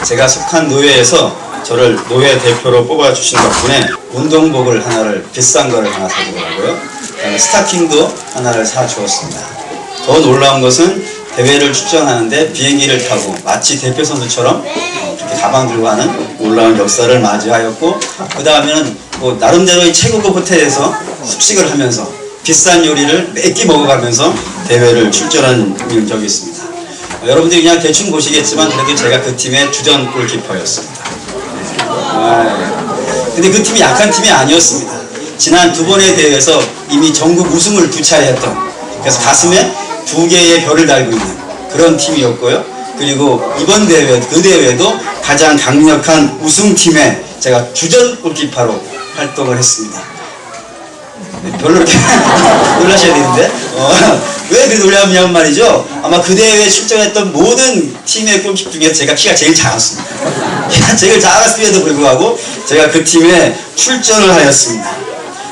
제가 속한 노회에서 저를 노회 대표로 뽑아주신 덕분에 운동복을 하나를, 비싼 거를 하나 사주더라고요. 스타킹도 하나를 사주었습니다. 더 놀라운 것은 대회를 출전하는데 비행기를 타고 마치 대표 선수처럼 이렇게 가방 들고 하는 놀라운 역사를 맞이하였고, 그 다음에는 뭐 나름대로의 최고급 호텔에서 숙식을 하면서 비싼 요리를 몇 끼 먹어가면서 대회를 출전한 적이 있습니다. 여러분들이 그냥 대충 보시겠지만 그래도 제가 그 팀의 주전 골키퍼였습니다. 근데 그 팀이 약한 팀이 아니었습니다. 지난 두 번의 대회에서 이미 전국 우승을 2차례 했던, 그래서 가슴에 2개의 별을 달고 있는 그런 팀이었고요. 그리고 이번 대회, 그 대회도 가장 강력한 우승팀에 제가 주전 골키퍼로 활동을 했습니다. 별로 이렇게 놀라셔야 되는데 왜 그 놀라냐면 말이죠, 아마 그 대회에 출전했던 모든 팀의 골키퍼 중에 제가 키가 제일 작았습니다. 키가 제일 작았음에도 불구하고 제가 그 팀에 출전을 하였습니다.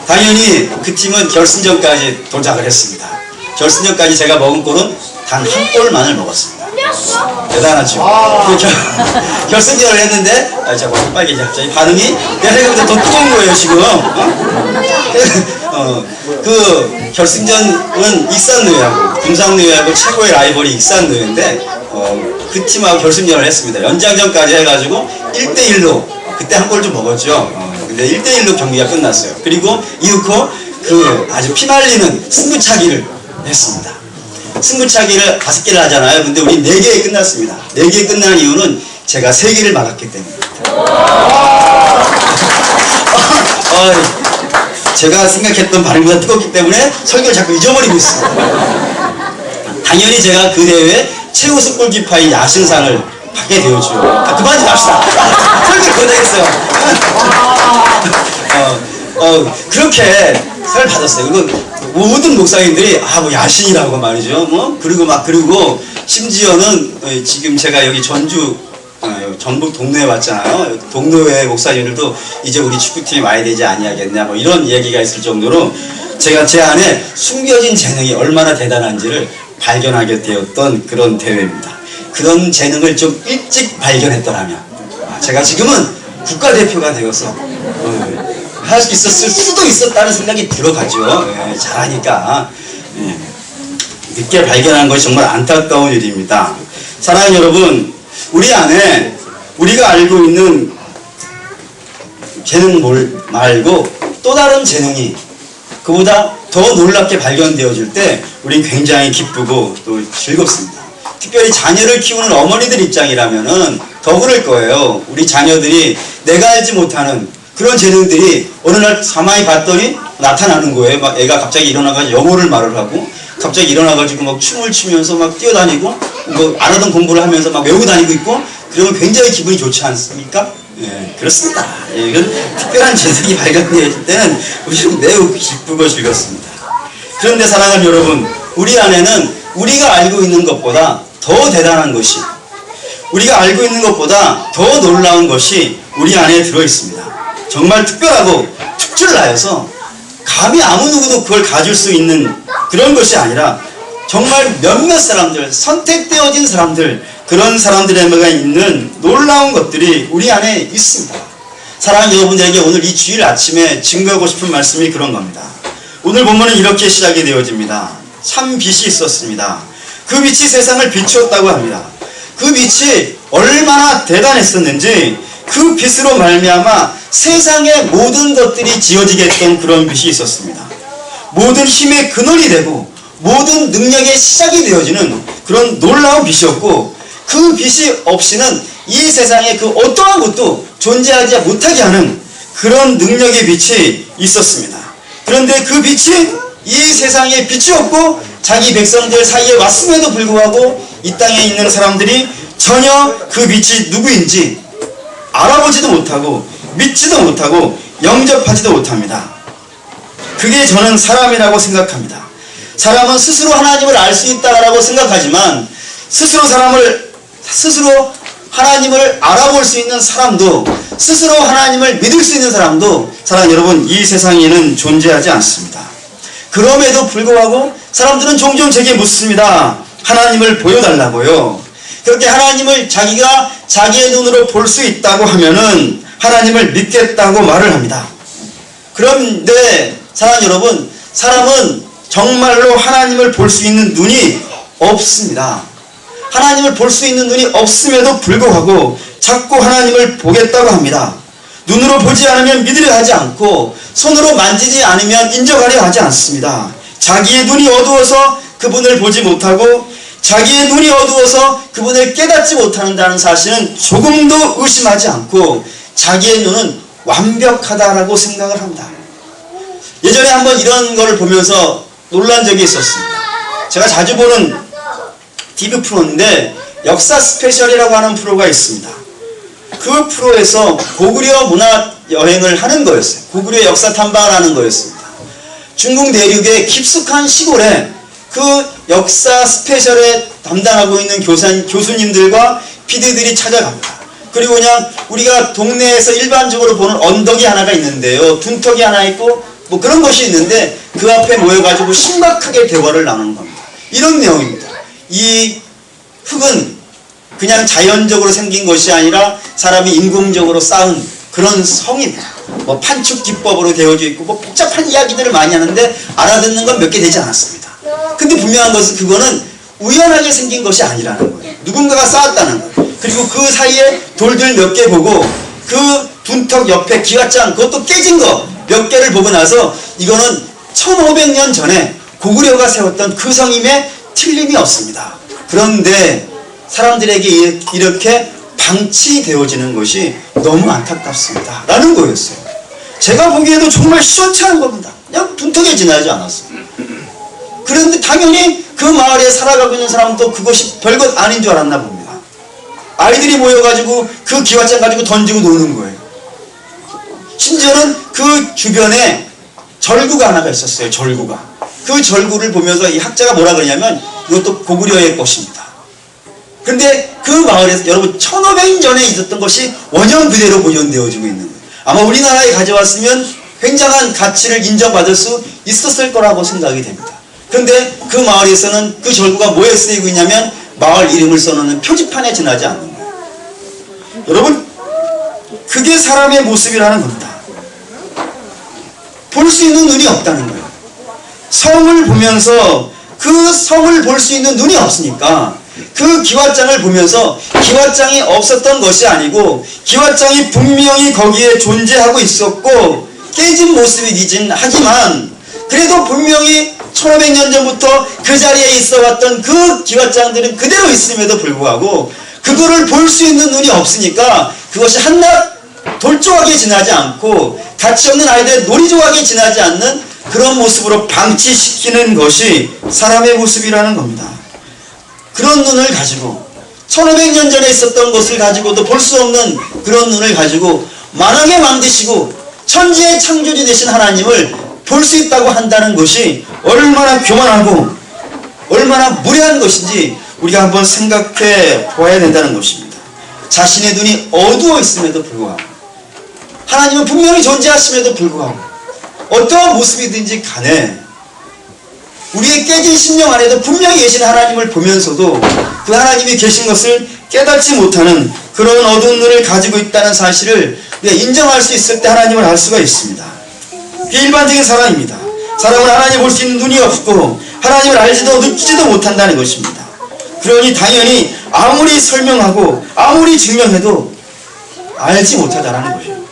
당연히 그 팀은 결승전까지 도착을 했습니다. 결승전까지 제가 먹은 골은 단 한 골만을 먹었습니다. 대단하죠. 결승전을 했는데, 잠깐 빨개져. 갑자기 반응이 내가 생각보다 더 뜨거운 거예요 지금. 그 결승전은 익산노예하고 군산노예하고 최고의 라이벌이 익산노예인데, 그 팀하고 결승전을 했습니다. 연장전까지 해가지고 1대1로 그때 한 골 좀 먹었죠. 근데 1대1로 경기가 끝났어요. 그리고 이후코 그 아주 피말리는 승부차기를 했습니다. 승부차기를 5개를 하잖아요. 근데 우리 4개에 끝났습니다. 4개에 끝난 이유는 제가 3개를 막았기 때문입니다. 제가 생각했던 반응보다 뜨겁기 때문에 설교를 자꾸 잊어버리고 있습니다. 당연히 제가 그 대회 최우수 골키퍼의 야신상을 받게 되었죠. 그만 좀 합시다. 설교를 못하겠어요. 그렇게 상을 받았어요. 그리고 모든 목사님들이 뭐 야신이라고 말이죠. 그리고 심지어는 지금 제가 여기 전주 전북 동로에 왔잖아요. 동로의 목사님들도 이제 우리 축구팀이 와야 되지 아니하겠냐 이런 얘기가 있을 정도로 제가 제 안에 숨겨진 재능이 얼마나 대단한지를 발견하게 되었던 그런 대회입니다. 그런 재능을 좀 일찍 발견했더라면 제가 지금은 국가대표가 되어서 할 수 있었을 수도 있었다는 생각이 들어가죠. 잘하니까. 늦게 발견한 것이 정말 안타까운 일입니다. 사랑하는 여러분, 우리 안에 우리가 알고 있는 재능 말고 또 다른 재능이 그보다 더 놀랍게 발견되어질 때 우린 굉장히 기쁘고 또 즐겁습니다. 특별히 자녀를 키우는 어머니들 입장이라면은 더 그럴 거예요. 우리 자녀들이 내가 알지 못하는 그런 재능들이 어느 날 가만히 봤더니 나타나는 거예요. 막 애가 갑자기 일어나가지고 영어를 말을 하고, 갑자기 일어나가지고 막 춤을 추면서 막 뛰어다니고, 뭐 안 하던 공부를 하면서 막 외우고 다니고 있고, 그러면 굉장히 기분이 좋지 않습니까? 그렇습니다. 이건 특별한 재능이 발견될 때는 우리는 매우 기쁘고 즐겁습니다. 그런데 사랑하는 여러분, 우리 안에는 우리가 알고 있는 것보다 더 대단한 것이, 우리가 알고 있는 것보다 더 놀라운 것이 우리 안에 들어있습니다. 정말 특별하고 특출나여서 감히 아무 누구도 그걸 가질 수 있는 그런 것이 아니라 정말 몇몇 사람들, 선택되어진 사람들, 그런 사람들에게 있는 놀라운 것들이 우리 안에 있습니다. 사랑하는 여러분들에게 오늘 이 주일 아침에 증거하고 싶은 말씀이 그런 겁니다. 오늘 본문은 이렇게 시작이 되어집니다. 참 빛이 있었습니다. 그 빛이 세상을 비추었다고 합니다. 그 빛이 얼마나 대단했었는지 그 빛으로 말미암아 세상의 모든 것들이 지어지게 했던 그런 빛이 있었습니다. 모든 힘의 근원이 되고 모든 능력의 시작이 되어지는 그런 놀라운 빛이었고, 그 빛이 없이는 이 세상에 그 어떠한 것도 존재하지 못하게 하는 그런 능력의 빛이 있었습니다. 그런데 그 빛이 이 세상에 빛이 없고 자기 백성들 사이에 왔음에도 불구하고 이 땅에 있는 사람들이 전혀 그 빛이 누구인지 알아보지도 못하고 믿지도 못하고 영접하지도 못합니다. 그게 저는 사람이라고 생각합니다. 사람은 스스로 하나님을 알 수 있다고 생각하지만 스스로 하나님을 알아볼 수 있는 사람도, 스스로 하나님을 믿을 수 있는 사람도 사랑하는 여러분, 이 세상에는 존재하지 않습니다. 그럼에도 불구하고 사람들은 종종 제게 묻습니다. 하나님을 보여달라고요. 그렇게 하나님을 자기가 자기의 눈으로 볼 수 있다고 하면은 하나님을 믿겠다고 말을 합니다. 그런데 사랑하는 여러분, 사람은 정말로 하나님을 볼 수 있는 눈이 없습니다. 하나님을 볼 수 있는 눈이 없음에도 불구하고 자꾸 하나님을 보겠다고 합니다. 눈으로 보지 않으면 믿으려 하지 않고 손으로 만지지 않으면 인정하려 하지 않습니다. 자기의 눈이 어두워서 그분을 보지 못하고 자기의 눈이 어두워서 그분을 깨닫지 못한다는 사실은 조금도 의심하지 않고 자기의 눈은 완벽하다라고 생각을 합니다. 예전에 한번 이런 거를 보면서 놀란 적이 있었습니다. 제가 자주 보는 TV 프로인데 역사 스페셜이라고 하는 프로가 있습니다. 그 프로에서 고구려 문화 여행을 하는 거였어요. 고구려 역사 탐방을 하는 거였습니다. 중국 내륙의 깊숙한 시골에 그 역사 스페셜에 담당하고 있는 교수님들과 PD들이 찾아갑니다. 그리고 그냥 우리가 동네에서 일반적으로 보는 언덕이 하나가 있는데요. 둔턱이 하나 있고 뭐 그런 것이 있는데 그 앞에 모여가지고 심각하게 대화를 나누는 겁니다. 이런 내용입니다. 이 흙은 그냥 자연적으로 생긴 것이 아니라 사람이 인공적으로 쌓은 그런 성입니다. 뭐 판축 기법으로 되어져 있고 뭐 복잡한 이야기들을 많이 하는데 알아듣는 건 몇 개 되지 않았습니다. 근데 분명한 것은 그거는 우연하게 생긴 것이 아니라는 거예요. 누군가가 쌓았다는 거예요. 그리고 그 사이에 돌들 몇 개 보고 그 둔턱 옆에 기와장 그것도 깨진 거 몇 개를 보고 나서 이거는 1500년 전에 고구려가 세웠던 그 성임에 틀림이 없습니다. 그런데 사람들에게 이렇게 방치되어지는 것이 너무 안타깝습니다. 라는 거였어요. 제가 보기에도 정말 시원치 않은 겁니다. 그냥 둔턱에 지나지 않았어요. 그런데 당연히 그 마을에 살아가고 있는 사람도 그것이 별것 아닌 줄 알았나 봅니다. 아이들이 모여가지고 그 기와장 가지고 던지고 노는 거예요. 심지어는 그 주변에 절구가 하나가 있었어요. 절구가. 그 절구를 보면서 이 학자가 뭐라 그러냐면 이것도 고구려의 것입니다. 그런데 그 마을에서 여러분 1500년 전에 있었던 것이 원형 그대로 보존되어지고 있는 거예요. 아마 우리나라에 가져왔으면 굉장한 가치를 인정받을 수 있었을 거라고 생각이 됩니다. 그런데 그 마을에서는 그 절구가 뭐에 쓰이고 있냐면 마을 이름을 써놓는 표지판에 지나지 않는 거예요. 여러분 그게 사람의 모습이라는 겁니다. 볼 수 있는 눈이 없다는 거예요. 성을 보면서 그 성을 볼 수 있는 눈이 없으니까 그 기와장을 보면서 기와장이 없었던 것이 아니고 기와장이 분명히 거기에 존재하고 있었고 깨진 모습이긴 하지만 그래도 분명히 1500년 전부터 그 자리에 있어 왔던 그 기와장들은 그대로 있음에도 불구하고 그거를 볼 수 있는 눈이 없으니까 그것이 한낱 돌조하게 지나지 않고 가치 없는 아이들의 놀이조하게 지나지 않는 그런 모습으로 방치시키는 것이 사람의 모습이라는 겁니다. 그런 눈을 가지고 1500년 전에 있었던 것을 가지고도 볼 수 없는 그런 눈을 가지고 만왕에 만드시고 천지의 창조주 되신 하나님을 볼 수 있다고 한다는 것이 얼마나 교만하고 얼마나 무례한 것인지 우리가 한번 생각해 보아야 된다는 것입니다. 자신의 눈이 어두워 있음에도 불구하고 하나님은 분명히 존재하심에도 불구하고 어떠한 모습이든지 간에 우리의 깨진 심령 안에도 분명히 계신 하나님을 보면서도 그 하나님이 계신 것을 깨닫지 못하는 그런 어두운 눈을 가지고 있다는 사실을 우리가 인정할 수 있을 때 하나님을 알 수가 있습니다. 그게 일반적인 사람입니다. 사람은 하나님을 볼 수 있는 눈이 없고 하나님을 알지도 느끼지도 못한다는 것입니다. 그러니 당연히 아무리 설명하고 아무리 증명해도 알지 못하다라는 것이에요.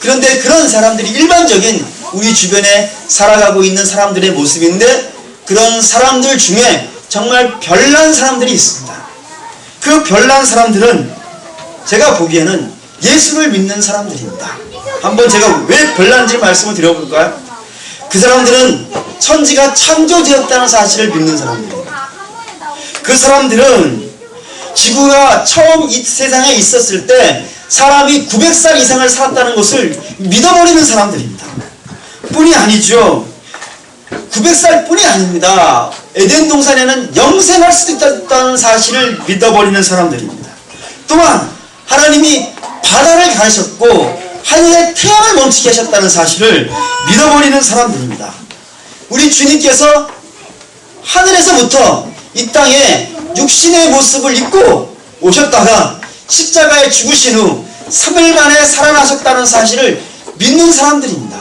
그런데 그런 사람들이 일반적인 우리 주변에 살아가고 있는 사람들의 모습인데 그런 사람들 중에 정말 별난 사람들이 있습니다. 그 별난 사람들은 제가 보기에는 예수를 믿는 사람들입니다. 한번 제가 왜 별난지 말씀을 드려볼까요? 그 사람들은 천지가 창조되었다는 사실을 믿는 사람들입니다. 그 사람들은 지구가 처음 이 세상에 있었을 때 사람이 900살 이상을 살았다는 것을 믿어버리는 사람들입니다. 뿐이 아니죠. 900살 뿐이 아닙니다. 에덴 동산에는 영생할 수도 있다는 사실을 믿어버리는 사람들입니다. 또한 하나님이 바다를 가르셨고 하늘의 태양을 멈추게 하셨다는 사실을 믿어버리는 사람들입니다. 우리 주님께서 하늘에서부터 이 땅에 육신의 모습을 입고 오셨다가 십자가에 죽으신 후 3일 만에 살아나셨다는 사실을 믿는 사람들입니다.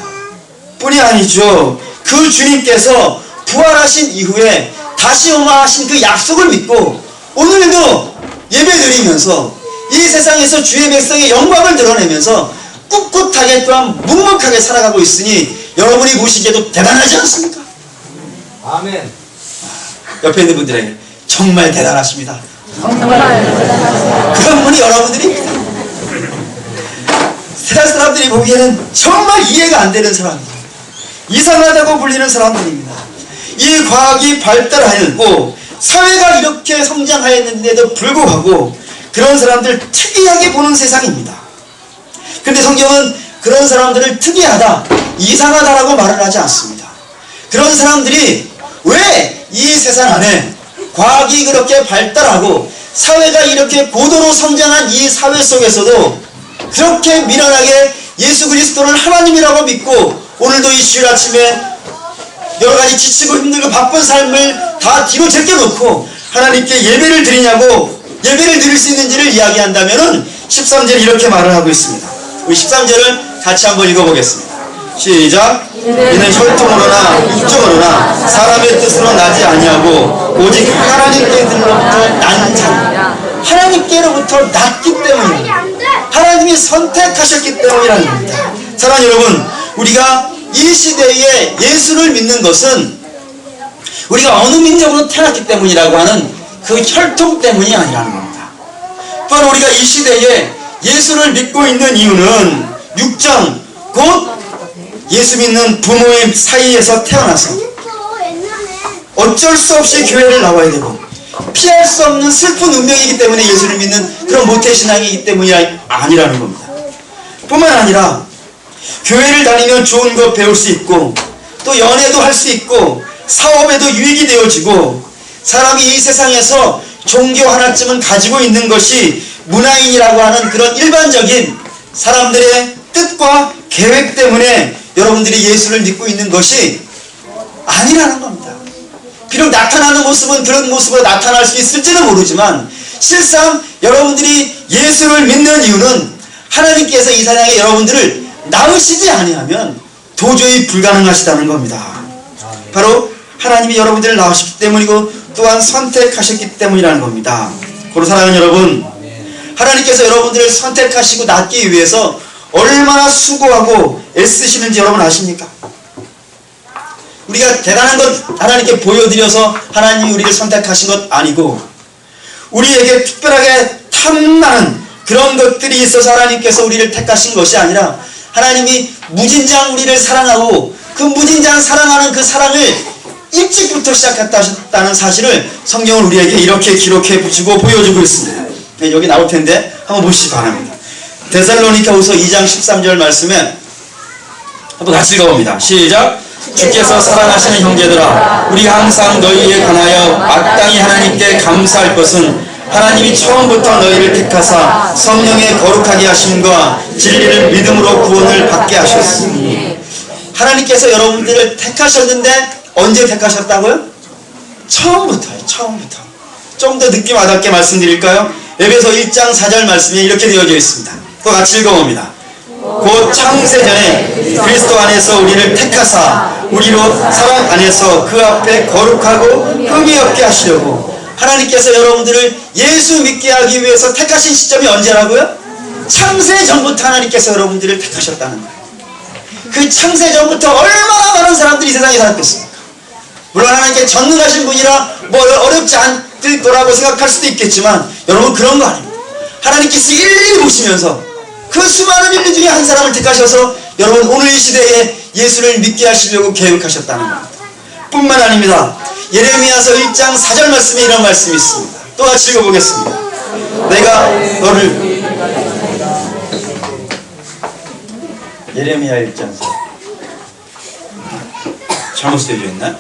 뿐이 아니죠. 그 주님께서 부활하신 이후에 다시 오마하신 그 약속을 믿고 오늘도 예배드리면서 이 세상에서 주의 백성의 영광을 드러내면서 꿋꿋하게 또한 묵묵하게 살아가고 있으니 여러분이 보시기에도 대단하지 않습니까? 아멘. 옆에 있는 분들에게 정말 대단하십니다. 정말 대단하십니다. 그런 분이 여러분들입니다. 세상 사람들이 보기에는 정말 이해가 안 되는 사람입니다. 이상하다고 불리는 사람들입니다. 이 과학이 발달하였고 사회가 이렇게 성장하였는데도 불구하고 그런 사람들 특이하게 보는 세상입니다. 그런데 성경은 그런 사람들을 특이하다, 이상하다라고 말을 하지 않습니다. 그런 사람들이 왜 이 세상 안에 과학이 그렇게 발달하고 사회가 이렇게 고도로 성장한 이 사회 속에서도 그렇게 미련하게 예수 그리스도를 하나님이라고 믿고 오늘도 이 주일 아침에 여러가지 지치고 힘들고 바쁜 삶을 다 뒤로 제껴놓고 하나님께 예배를 드리냐고, 예배를 드릴 수 있는지를 이야기한다면 13절에 이렇게 말을 하고 있습니다. 우리 13절을 같이 한번 읽어보겠습니다. 시작. 이는 혈통으로나 육정으로나 사람의 뜻으로 나지 아니하고 오직 하나님께로부터 난 자, 하나님께로부터 났기 때문입니다. 하나님이 선택하셨기 때문이라는 겁니다. 사랑하는 여러분, 우리가 이 시대에 예수를 믿는 것은 우리가 어느 민족으로 태어났기 때문이라고 하는 그 혈통 때문이 아니라는 겁니다. 또한 우리가 이 시대에 예수를 믿고 있는 이유는 육정, 곧 예수 믿는 부모의 사이에서 태어나서 어쩔 수 없이 교회를 나와야 되고 피할 수 없는 슬픈 운명이기 때문에 예수를 믿는 그런 모태신앙이기 때문이 아니라는 겁니다. 뿐만 아니라 교회를 다니면 좋은 것 배울 수 있고 또 연애도 할 수 있고 사업에도 유익이 되어지고 사람이 이 세상에서 종교 하나쯤은 가지고 있는 것이 문화인이라고 하는 그런 일반적인 사람들의 뜻과 계획 때문에 여러분들이 예수를 믿고 있는 것이 아니라는 겁니다. 비록 나타나는 모습은 그런 모습으로 나타날 수 있을지는 모르지만 실상 여러분들이 예수를 믿는 이유는 하나님께서 이 세상에 여러분들을 낳으시지 아니하면 도저히 불가능하시다는 겁니다. 바로 하나님이 여러분들을 낳으셨기 때문이고 또한 선택하셨기 때문이라는 겁니다. 고로 사랑하는 여러분, 하나님께서 여러분들을 선택하시고 낳기 위해서 얼마나 수고하고 애쓰시는지 여러분 아십니까? 우리가 대단한 것 하나님께 보여드려서 하나님이 우리를 선택하신 것 아니고 우리에게 특별하게 탐나는 그런 것들이 있어서 하나님께서 우리를 택하신 것이 아니라 하나님이 무진장 우리를 사랑하고 그 무진장 사랑하는 그 사랑을 일찍부터 시작했다는 사실을 성경은 우리에게 이렇게 기록해 주고 보여주고 있습니다. 여기 나올 텐데 한번 보시기 바랍니다. 데살로니가후서 2장 13절 말씀에 한번 같이 읽어봅니다. 시작. 주께서 사랑하시는 형제들아, 우리가 항상 너희에 관하여 마땅히 하나님께 감사할 것은 하나님이 처음부터 너희를 택하사 성령의 거룩하게 하심과 진리를 믿음으로 구원을 받게 하셨으니. 하나님께서 여러분들을 택하셨는데 언제 택하셨다고요? 처음부터요. 처음부터. 좀 더 느낌 와닿게 말씀드릴까요? 에베소 1장 4절 말씀에 이렇게 되어져 있습니다. 또 같이 읽어봅니다. 곧 창세전에 그리스도 안에서 우리를 택하사 우리로 사랑 안에서 그 앞에 거룩하고 흠이 없게 하시려고. 하나님께서 여러분들을 예수 믿게 하기 위해서 택하신 시점이 언제라고요? 창세전부터 하나님께서 여러분들을 택하셨다는 거예요. 그 창세전부터 얼마나 많은 사람들이 세상에 살았겠습니까? 물론 하나님께 전능하신 분이라 뭐 어렵지 않을 거라고 생각할 수도 있겠지만 여러분 그런 거 아닙니다. 하나님께서 일일이 보시면서 그 수많은 인류 중에 한 사람을 택하셔서 여러분 오늘 이 시대에 예수를 믿게 하시려고 계획하셨다는 겁니다. 뿐만 아닙니다. 예레미야서 1장 4절 말씀에 이런 말씀이 있습니다. 또 같이 읽어보겠습니다. 내가 너를 예레미야 1장 4 잘못 쓰여져 있나?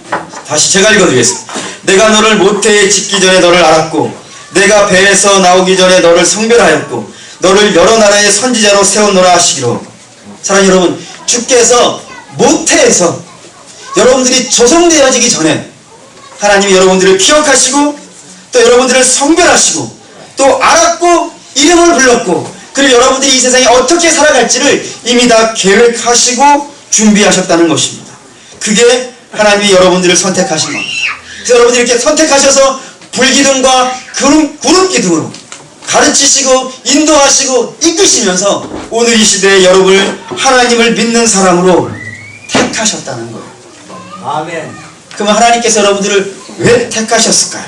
다시 제가 읽어드리겠습니다. 내가 너를 모태에 짓기 전에 너를 알았고 내가 배에서 나오기 전에 너를 성별하였고 너를 여러 나라의 선지자로 세웠노라 하시기로. 사랑하는 여러분, 주께서 모태에서 여러분들이 조성되어지기 전에 하나님이 여러분들을 기억하시고 또 여러분들을 성별하시고 또 알았고 이름을 불렀고 그리고 여러분들이 이 세상에 어떻게 살아갈지를 이미 다 계획하시고 준비하셨다는 것입니다. 그게 하나님이 여러분들을 선택하신 겁니다. 그래서 여러분들이 이렇게 선택하셔서 불기둥과 구름기둥으로 가르치시고 인도하시고 이끄시면서 오늘 이 시대에 여러분을 하나님을 믿는 사람으로 택하셨다는 거예요. 아멘. 그러면 하나님께서 여러분들을 왜 택하셨을까요?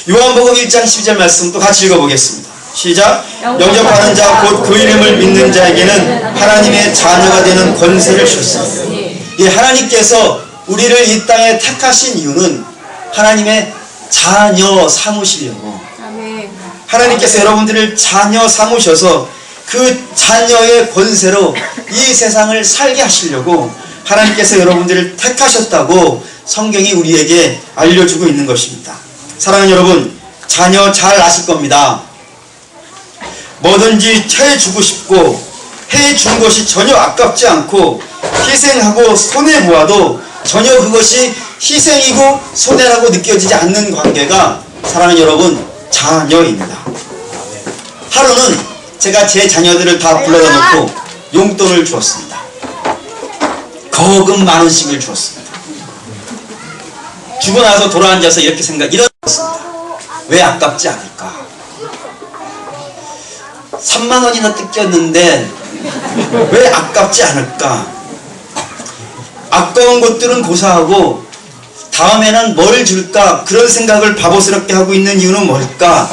요한복음 1장 12절 말씀 또 같이 읽어보겠습니다. 시작. 영접하는 자 곧 그 이름을 믿는 자에게는 하나님의 자녀가 되는 권세를 주셨습니다. 이 하나님께서 우리를 이 땅에 택하신 이유는 하나님의 자녀 삼으시려고, 하나님께서 여러분들을 자녀 삼으셔서 그 자녀의 권세로 이 세상을 살게 하시려고 하나님께서 여러분들을 택하셨다고 성경이 우리에게 알려주고 있는 것입니다. 사랑하는 여러분, 자녀 잘 아실 겁니다. 뭐든지 해주고 싶고 해준 것이 전혀 아깝지 않고 희생하고 손해보아도 전혀 그것이 희생이고 손해라고 느껴지지 않는 관계가 사랑하는 여러분 자녀입니다. 하루는 제가 제 자녀들을 다 불러다 놓고 용돈을 주었습니다. 거금 10,000원씩을 주었습니다. 주고 나서 돌아앉아서 이렇게 이랬습니다. 왜 아깝지 않을까? 30,000원이나 뜯겼는데 왜 아깝지 않을까? 아까운 것들은 고사하고 다음에는 뭘 줄까? 그런 생각을 바보스럽게 하고 있는 이유는 뭘까?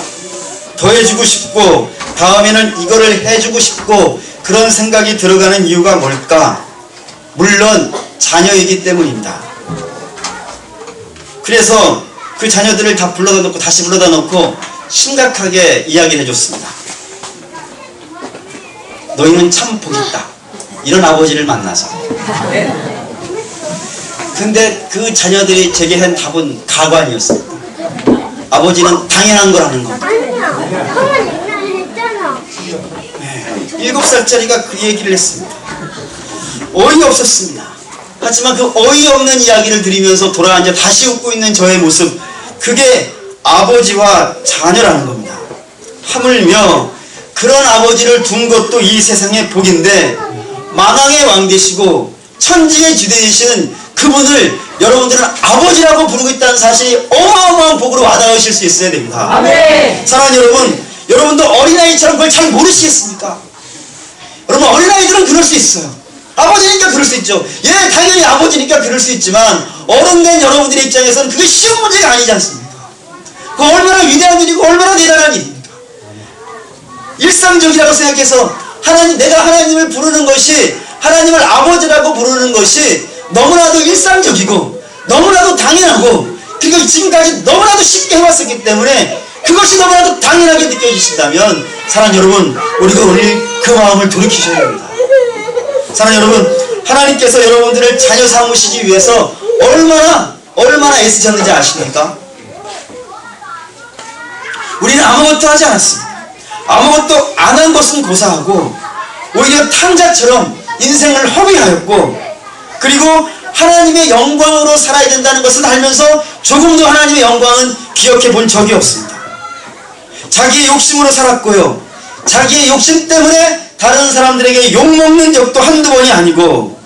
더 해주고 싶고 다음에는 이거를 해주고 싶고 그런 생각이 들어가는 이유가 뭘까? 물론 자녀이기 때문입니다. 그래서 그 자녀들을 다 불러다 놓고 다시 불러다 놓고 심각하게 이야기를 해줬습니다. 너희는 참 복이 있다. 이런 아버지를 만나서. 근데 그 자녀들이 제게 한 답은 가관이었습니다. 아버지는 당연한 걸 하는 겁니다. 네, 7살짜리가 그 얘기를 했습니다. 어이없었습니다. 하지만 그 어이없는 이야기를 들으면서 돌아앉아 다시 웃고 있는 저의 모습, 그게 아버지와 자녀라는 겁니다. 하물며 그런 아버지를 둔 것도 이 세상의 복인데 만왕의 왕 되시고 천지의 주 되시는 그분을 여러분들은 아버지라고 부르고 있다는 사실이 어마어마한 복으로 와닿으실 수 있어야 됩니다. 아멘. 사랑하는 여러분, 여러분도 어린아이처럼 그걸 잘 모르시겠습니까? 여러분, 어린아이들은 그럴 수 있어요. 아버지니까 그럴 수 있죠. 예, 당연히 아버지니까 그럴 수 있지만 어른 된 여러분들의 입장에서는 그게 쉬운 문제가 아니지 않습니까? 그 얼마나 위대한 일이고 얼마나 대단한 일입니까? 일상적이라고 생각해서 내가 하나님을 부르는 것이, 하나님을 아버지라고 부르는 것이 너무나도 일상적이고 너무나도 당연하고 그리고 지금까지 너무나도 쉽게 해왔었기 때문에 그것이 너무나도 당연하게 느껴지신다면 사랑하는 여러분, 우리가 오늘 그 마음을 돌이키셔야 됩니다. 사랑하는 여러분, 하나님께서 여러분들을 자녀 삼으시기 위해서 얼마나 애쓰셨는지 아십니까? 우리는 아무것도 하지 않았습니다. 아무것도 안 한 것은 고사하고 오히려 탕자처럼 인생을 허비하였고, 그리고 하나님의 영광으로 살아야 된다는 것을 알면서 조금도 하나님의 영광은 기억해 본 적이 없습니다. 자기의 욕심으로 살았고요, 자기의 욕심 때문에 다른 사람들에게 욕먹는 적도 한두 번이 아니고,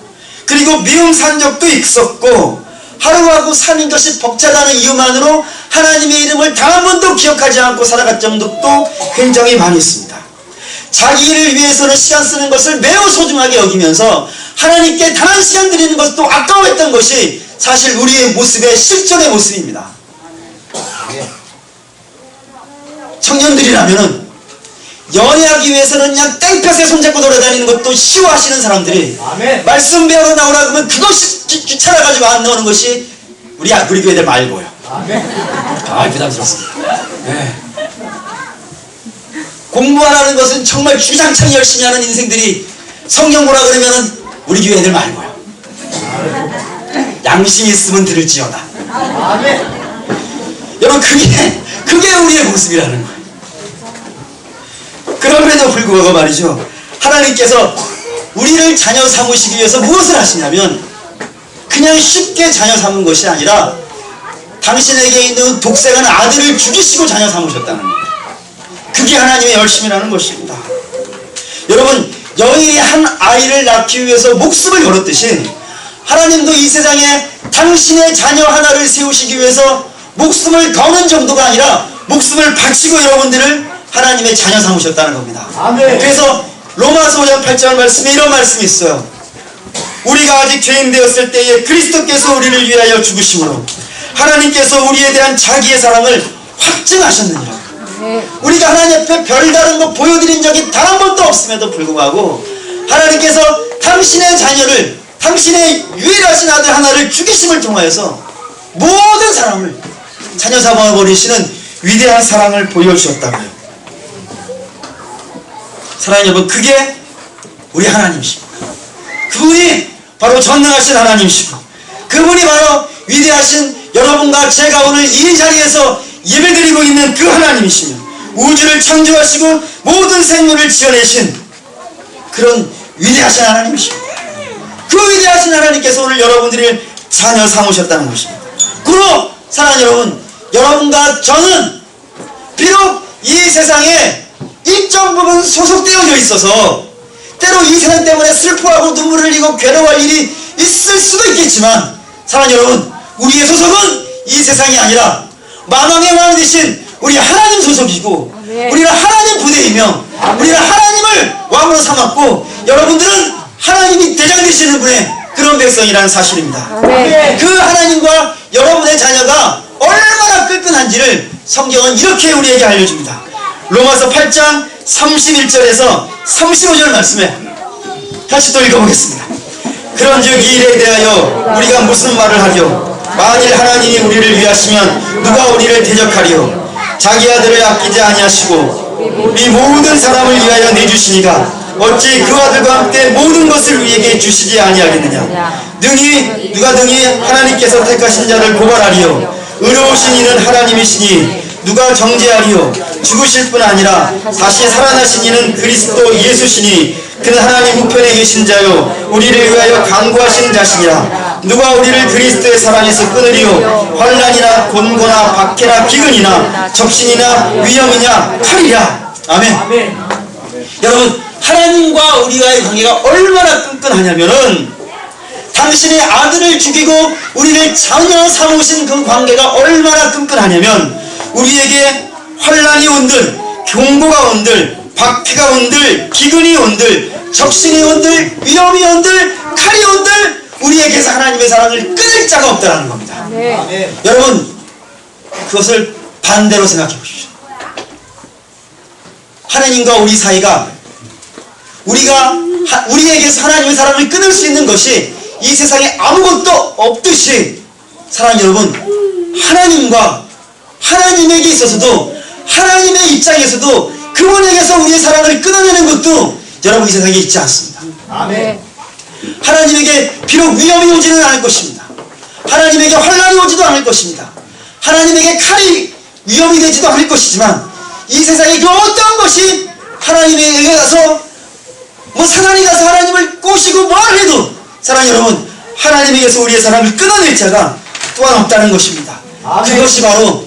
그리고 미움 산 적도 있었고, 하루하루 사는 것이 벅차다는 이유만으로 하나님의 이름을 단 한 번도 기억하지 않고 살아갈 정도도 굉장히 많이 있습니다. 자기 일을 위해서는 시간 쓰는 것을 매우 소중하게 여기면서 하나님께 단 한 시간 드리는 것도 아까워했던 것이 사실 우리의 모습의 실존의 모습입니다. 청년들이라면은 연애하기 위해서는 그냥 땡볕에 손잡고 돌아다니는 것도 쉬워하시는 사람들이 아멘. 말씀 배우러 나오라 그러면 그것이 귀찮아가지고 안 나오는 것이 우리 교회들 말고요. 아, 부담스럽습니다. 네. 공부하라는 것은 정말 주장창 열심히 하는 인생들이 성경 보라 그러면은 우리 교회들 말고요. 양심이 있으면 들을지어다. 여러분, 그게 우리의 모습이라는 거예요. 그럼에도 불구하고 말이죠, 하나님께서 우리를 자녀 삼으시기 위해서 무엇을 하시냐면 그냥 쉽게 자녀 삼은 것이 아니라 당신에게 있는 독생한 아들을 죽이시고 자녀 삼으셨다는 거예요. 그게 하나님의 열심이라는 것입니다. 여러분, 여인이 한 아이를 낳기 위해서 목숨을 걸었듯이 하나님도 이 세상에 당신의 자녀 하나를 세우시기 위해서 목숨을 거는 정도가 아니라 목숨을 바치고 여러분들을 하나님의 자녀 삼으셨다는 겁니다. 아멘. 그래서 로마서 5장 8절 말씀에 이런 말씀이 있어요. 우리가 아직 죄인 되었을 때에 그리스도께서 우리를 위하여 죽으심으로 하나님께서 우리에 대한 자기의 사랑을 확증하셨느니라. 우리가 하나님 앞에 별다른 거 보여드린 적이 단 한 번도 없음에도 불구하고 하나님께서 당신의 자녀를, 당신의 유일하신 아들 하나를 죽이심을 통하여서 모든 사람을 자녀 삼아버리시는 위대한 사랑을 보여주셨다고요. 사랑하는 여러분, 그게 우리 하나님이십니다. 그분이 바로 전능하신 하나님이시고 그분이 바로 위대하신 여러분과 제가 오늘 이 자리에서 예배드리고 있는 그 하나님이시며 우주를 창조하시고 모든 생물을 지어내신 그런 위대하신 하나님이십니다. 그 위대하신 하나님께서 오늘 여러분들을 자녀 삼으셨다는 것입니다. 그로 사랑하는 여러분, 여러분과 저는 비록 이 세상에 일정 부분 소속되어져 있어서 때로 이 세상 때문에 슬퍼하고 눈물을 흘리고 괴로워할 일이 있을 수도 있겠지만 사랑하는 여러분, 우리의 소속은 이 세상이 아니라 만왕의 왕 되신 우리 하나님 소속이고 우리는 하나님 부대이며 우리는 하나님을 왕으로 삼았고 여러분들은 하나님이 대장 되시는 분의 그런 백성이라는 사실입니다. 그 하나님과 여러분의 자녀가 얼마나 끈끈한지를 성경은 이렇게 우리에게 알려줍니다. 로마서 8장 31절에서 35절 말씀에 다시 또 읽어보겠습니다. 그런즉 이 일에 대하여 우리가 무슨 말을 하리요? 만일 하나님이 우리를 위하시면 누가 우리를 대적하리요? 자기 아들을 아끼지 아니하시고 이 모든 사람을 위하여 내주시니가 어찌 그 아들과 함께 모든 것을 우리에게 주시지 아니하겠느냐? 누가 능히 하나님께서 택하신 자를 고발하리요? 의로우신 이는 하나님이시니 누가 정죄하리요? 죽으실 뿐 아니라 다시 살아나신 이는 그리스도 예수시니 그는 하나님 우편에 계신 자요 우리를 위하여 간구하시는 자시니라. 누가 우리를 그리스도의 사랑에서 끊으리요? 환난이나 곤고나 박해나 기근이나 적신이나 위험이냐 칼이랴. 아멘. 여러분, 하나님과 우리와의 관계가 얼마나 끈끈하냐면은 당신의 아들을 죽이고 우리를 자녀 삼으신 그 관계가 얼마나 끈끈하냐면 우리에게 환난이 온들, 경고가 온들, 박해가 온들, 기근이 온들, 적신이 온들, 위험이 온들, 칼이 온들 우리에게서 하나님의 사랑을 끊을 자가 없다는 겁니다. 아멘. 여러분, 그것을 반대로 생각해 보십시오. 하나님과 우리 사이가 우리에게서 하나님의 사랑을 끊을 수 있는 것이 이 세상에 아무것도 없듯이 사랑하는 여러분, 하나님과 하나님에게 있어서도 하나님의 입장에서도 그분에게서 우리의 사랑을 끊어내는 것도 여러분 이 세상에 있지 않습니다. 아멘. 하나님에게 비록 위험이 오지는 않을 것입니다. 하나님에게 환난이 오지도 않을 것입니다. 하나님에게 칼이 위험이 되지도 않을 것이지만 이 세상에 그 어떤 것이 하나님에게 가서 사단이 가서 하나님을 꼬시고 뭘 해도 사랑하는 여러분, 하나님에게서 우리의 사랑을 끊어낼 자가 또한 없다는 것입니다. 아멘. 그것이 바로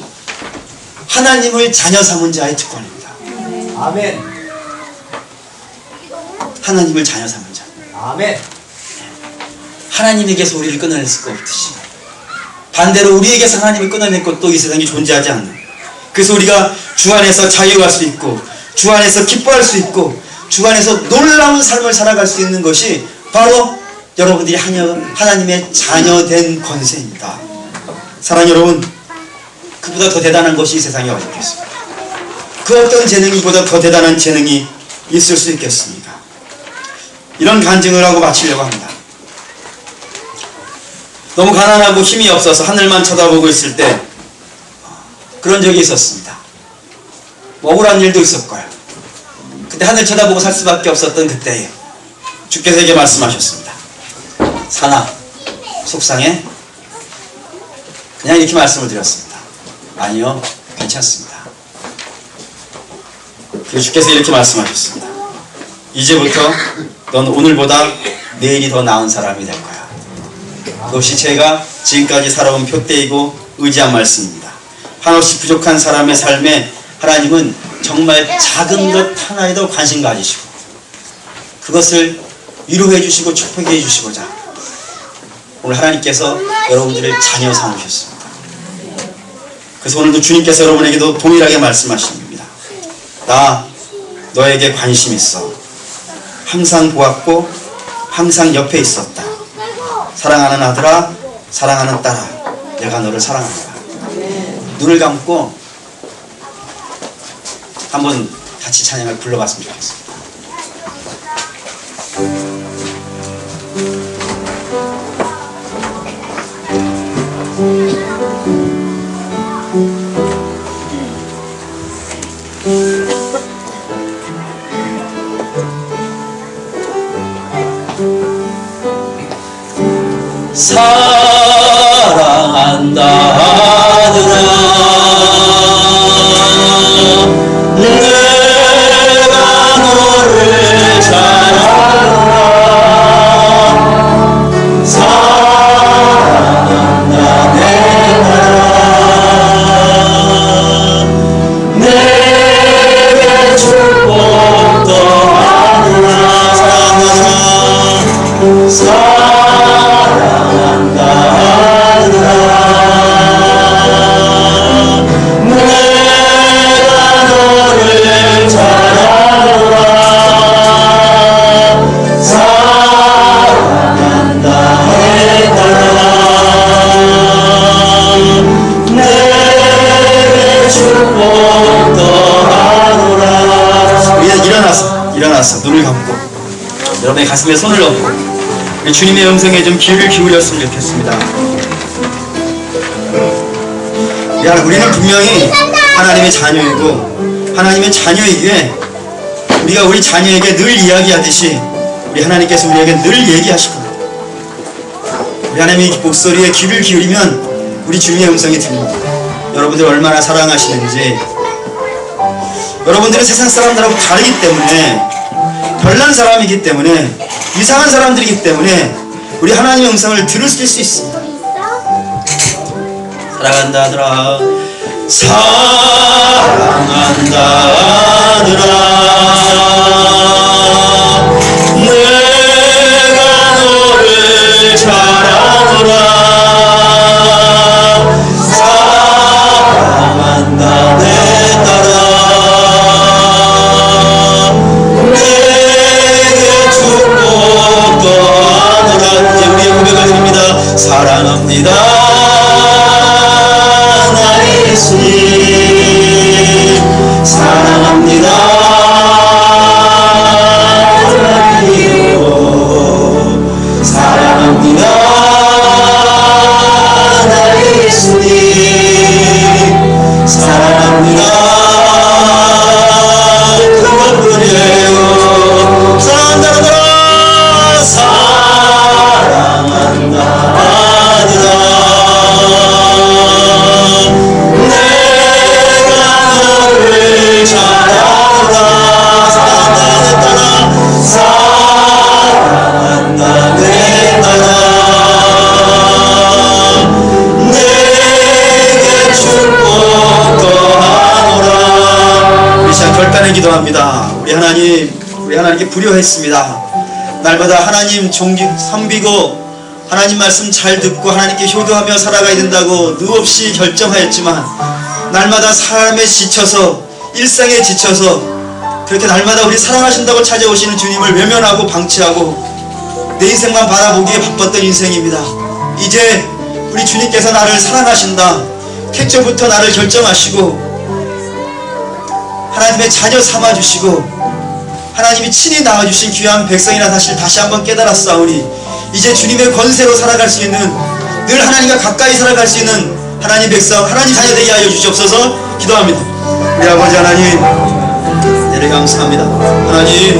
하나님을 자녀 삼은 자의 특권입니다. 아멘. 하나님을 자녀 삼은 자. 아멘. 하나님에게서 우리를 끊어낼 수가 없듯이 반대로 우리에게서 하나님을 끊어낼 것도 이 세상에 존재하지 않는, 그래서 우리가 주 안에서 자유할 수 있고 주 안에서 기뻐할 수 있고 주 안에서 놀라운 삶을 살아갈 수 있는 것이 바로 여러분들이 하나님의 자녀된 권세입니다. 사랑하는 여러분, 그보다 더 대단한 것이 이 세상에 어디 있겠습니까? 그 어떤 재능이 보다 더 대단한 재능이 있을 수 있겠습니까? 이런 간증을 하고 마치려고 합니다. 너무 가난하고 힘이 없어서 하늘만 쳐다보고 있을 때 그런 적이 있었습니다. 억울한 일도 있었고요. 그때 하늘 쳐다보고 살 수밖에 없었던 그때에 주께서 이렇게 말씀하셨습니다. 사나, 속상해? 그냥 이렇게 말씀을 드렸습니다. 아니요, 괜찮습니다. 그리고 주께서 이렇게 말씀하셨습니다. 이제부터 넌 오늘보다 내일이 더 나은 사람이 될 거야. 그것이 제가 지금까지 살아온 표대이고 의지한 말씀입니다. 한없이 부족한 사람의 삶에 하나님은 정말 작은 것 하나에도 관심 가지시고 그것을 위로해 주시고 축복해 주시고자 오늘 하나님께서 여러분들을 자녀 삼으셨습니다. 그래서 오늘도 주님께서 여러분에게도 동일하게 말씀하십니다. 나 너에게 관심 있어. 항상 보았고 항상 옆에 있었다. 사랑하는 아들아, 사랑하는 딸아, 내가 너를 사랑한다. 눈을 감고 한번 같이 찬양을 불러봤으면 좋겠습니다. 사랑한다 아들아 내가 너를 사랑한다 사랑한다 내 딸아 내게 축복도 하느라 사랑한다 아들아 내가 너를 사랑하노라 사랑한다 내 딸아 내게 축복도 하노라. 일어나서 눈을 감고 여러분의 가슴에 손을 얹고 주님의 음성에 좀 귀를 기울였으면 좋겠습니다. 우리는 분명히 하나님의 자녀이고 하나님의 자녀이기에 우리가 우리 자녀에게 늘 이야기하듯이 우리 하나님께서 우리에게 늘 얘기하실 겁니다. 우리 하나님의 목소리에 귀를 기울이면 우리 주님의 음성이 들립니다. 여러분들 얼마나 사랑하시는지 여러분들은 세상 사람들하고 다르기 때문에 별난 사람이기 때문에 이상한 사람들이기 때문에 우리 하나님의 음성을 들을 수 있습니다. 사랑한다 아들아 사랑한다 아들아 내가 너를 사랑하노라 사랑한다 내 딸아 내게 축복도 하노라. 이제 우리의 고백을 드립니다. 사랑합니다 나의 예수님 사랑합니다 하나님이요 사랑합니다 나의 예수님 사랑합니다 그것뿐이에요. 사랑한다 아들아 사랑한다 아들아 내가 너를 사랑하노라 사랑한다 내 딸아 내게 축복도 하노라. 우리 시간 결단의 기도합니다. 우리 하나님께 불효했습니다. 날마다 하나님 섬기고 하나님 말씀 잘 듣고 하나님께 효도하며 살아가야 된다고 누없이 결정하였지만 날마다 삶에 지쳐서 일상에 지쳐서 그렇게 날마다 우리 사랑하신다고 찾아오시는 주님을 외면하고 방치하고 내 인생만 바라보기에 바빴던 인생입니다. 이제 우리 주님께서 나를 사랑하신다 태초부터 나를 결정하시고 하나님의 자녀 삼아주시고 하나님이 친히 낳아주신 귀한 백성이라 사실 다시 한번 깨달았사오니 이제 주님의 권세로 살아갈 수 있는 늘 하나님과 가까이 살아갈 수 있는 하나님 백성 하나님 자녀 되게 하여 주시옵소서 기도합니다. 우리 아버지 하나님 내를 감사합니다. 하나님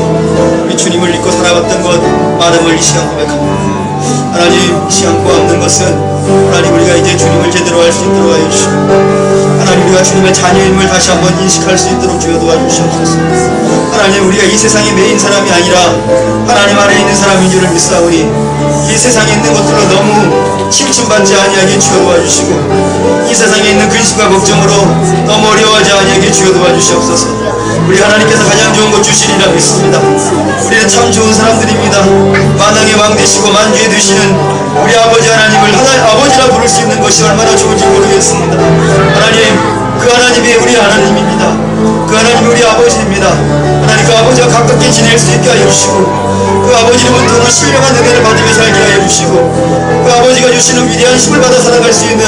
우리 주님을 믿고 살아갔던 것 마음을 이 시간 고백합니다. 하나님 이 시간 고맙는 것은 하나님 우리가 이제 주님을 제대로 알 수 있도록 하여 주시고 하나님 우리가 주님의 자녀임을 다시 한번 인식할 수 있도록 주여 도와주시옵소서. 하나님 우리가 이 세상에 매인 사람이 아니라 하나님 안에 있는 사람인 줄을 믿사오니 이 세상에 있는 것들로 너무 침침받지 아니하게 주여 도와주시고 이 세상에 있는 근심과 걱정으로 너무 어려워하지 아니하게 주여 도와주시옵소서. 우리 하나님께서 가장 좋은 것 주시리라 믿습니다. 우리는 참 좋은 사람들입니다. 만왕의 왕 되시고 만주에 드시는 우리 아버지 하나님을 아버지라 부를 수 있는 것이 얼마나 좋은지 모르겠습니다. 하나님 그 하나님이 우리 하나님입니다. 그 하나님이 우리 아버지입니다. 하나님 그 아버지와 가깝게 지낼 수 있게 하여 주시고 그 아버지로부터는 신령한 능력을 받으며 살게 하여 주시고 그 아버지가 주시는 위대한 힘을 받아 살아갈 수 있는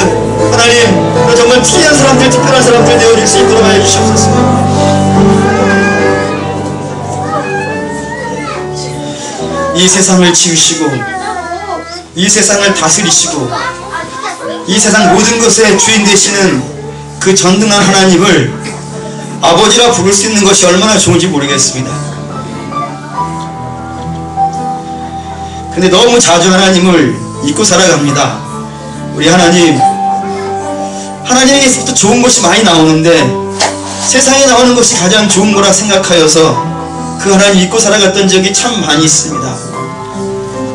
하나님 정말 특이한 사람들 특별한 사람들 되어줄 수 있도록 하여 주시옵소서. 이 세상을 지으시고 이 세상을 다스리시고 이 세상 모든 것의 주인 되시는 그 전능한 하나님을 아버지라 부를 수 있는 것이 얼마나 좋은지 모르겠습니다. 근데 너무 자주 하나님을 잊고 살아갑니다. 우리 하나님에게서부터 좋은 것이 많이 나오는데 세상에 나오는 것이 가장 좋은 거라 생각하여서 그 하나님 잊고 살아갔던 적이 참 많이 있습니다.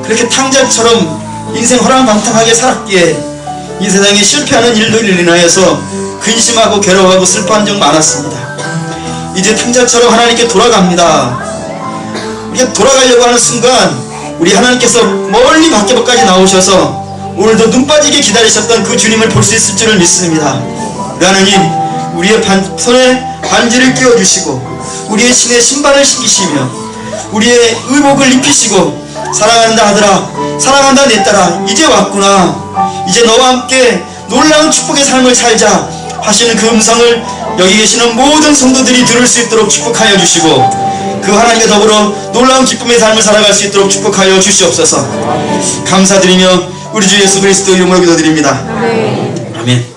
그렇게 탕자처럼 인생 허랑방탕하게 살았기에 이 세상에 실패하는 일들을 인하여서 근심하고 괴로워하고 슬퍼한 적 많았습니다. 이제 탕자처럼 하나님께 돌아갑니다. 이렇게 돌아가려고 하는 순간 우리 하나님께서 멀리 밖에까지 나오셔서 오늘도 눈 빠지게 기다리셨던 그 주님을 볼 수 있을 줄을 믿습니다. 우리 하나님 우리의 손에 반지를 끼워주시고 우리의 신에 신발을 신기시며 우리의 의복을 입히시고 사랑한다 아들아 사랑한다 내 딸아 이제 왔구나 이제 너와 함께 놀라운 축복의 삶을 살자 하시는 그 음성을 여기 계시는 모든 성도들이 들을 수 있도록 축복하여 주시고 그 하나님과 더불어 놀라운 기쁨의 삶을 살아갈 수 있도록 축복하여 주시옵소서. 감사드리며 우리 주 예수 그리스도 이름으로 기도드립니다. 아멘.